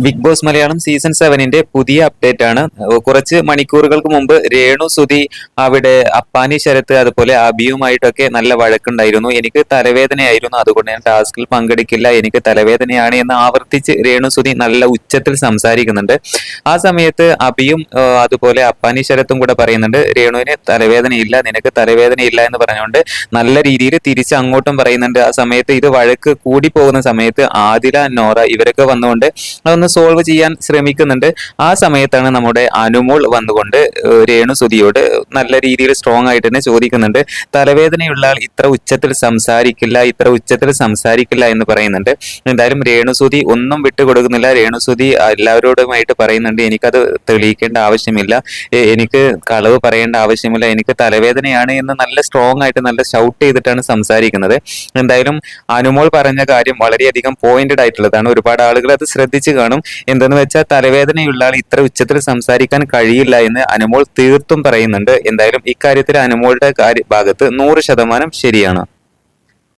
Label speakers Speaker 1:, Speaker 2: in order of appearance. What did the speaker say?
Speaker 1: Big boss Malayalam season 7ന്റെ പുതിയ update ആണ്. കുറച്ച് മണിക്കൂറുകൾക്ക് മുമ്പ് രേണു സുധി അവിടെ അപ്പാനി ശരത്ത് അതുപോലെ അബിയുമായിട്ടൊക്കെ നല്ല വഴക്കുണ്ടായിരുന്നു. എനിക്ക് തലവേദനയായിരുന്നു, അതുകൊണ്ട് ഞാൻ ടാസ്കിൽ പങ്കെടുക്കില്ല, എനിക്ക് തലവേദനയാണ് എന്ന് ആവർത്തിച്ച് രേണു സുധി നല്ല ഉച്ചത്തിൽ സംസാരിക്കുന്നുണ്ട്. ആ സമയത്ത് അബിയും അതുപോലെ അപ്പാനി ശരത്തും കൂടെ പറയുന്നുണ്ട് രേണുവിന് തലവേദനയില്ല, നിനക്ക് തലവേദനയില്ല എന്ന് പറഞ്ഞുകൊണ്ട് നല്ല രീതിയിൽ തിരിച്ച് അങ്ങോട്ടും പറയുന്നുണ്ട്. ആ സമയത്ത് ഇത് വഴക്ക് കൂടി പോകുന്ന സമയത്ത് ആദില, നോറ ഇവരൊക്കെ വന്നുകൊണ്ട് അതൊന്ന് സോൾവ് ചെയ്യാൻ ശ്രമിക്കുന്നുണ്ട്. ആ സമയത്താണ് നമ്മുടെ അനുമോൾ വന്നുകൊണ്ട് രേണു സുധിയോട് നല്ല രീതിയിൽ സ്ട്രോങ് ആയിട്ട് തന്നെ ചോദിക്കുന്നുണ്ട്, തലവേദനയുള്ള ആൾ ഇത്ര ഉച്ചത്തിൽ സംസാരിക്കില്ല, ഇത്ര ഉച്ചത്തിൽ സംസാരിക്കില്ല എന്ന് പറയുന്നുണ്ട്. എന്തായാലും രേണു സുധി ഒന്നും വിട്ടുകൊടുക്കുന്നില്ല. രേണു സുധി എല്ലാവരോടുമായിട്ട് പറയുന്നുണ്ട്, എനിക്കത് തെളിയിക്കേണ്ട ആവശ്യമില്ല, എനിക്ക് കളവ് പറയേണ്ട ആവശ്യമില്ല, എനിക്ക് തലവേദനയാണ് എന്ന് നല്ല സ്ട്രോങ് ആയിട്ട് നല്ല ഷൗട്ട് ചെയ്തിട്ടാണ് സംസാരിക്കുന്നത്. എന്തായാലും അനുമോൾ പറഞ്ഞ കാര്യം വളരെയധികം പോയിന്റഡ് ആയിട്ടുള്ളതാണ്. ഒരുപാട് ആളുകൾ അത് ശ്രദ്ധിച്ചു കാണും. എന്തെന്ന് വെച്ചാൽ തലവേദനയുള്ള ആൾ ഇത്ര ഉച്ചത്തിൽ സംസാരിക്കാൻ കഴിയില്ല എന്ന് അനുമോൾ തീർത്തും പറയുന്നുണ്ട്. എന്തായാലും ഇക്കാര്യത്തിൽ അനുമോളുടെ ഭാഗത്ത് 100% ശരിയാണ്.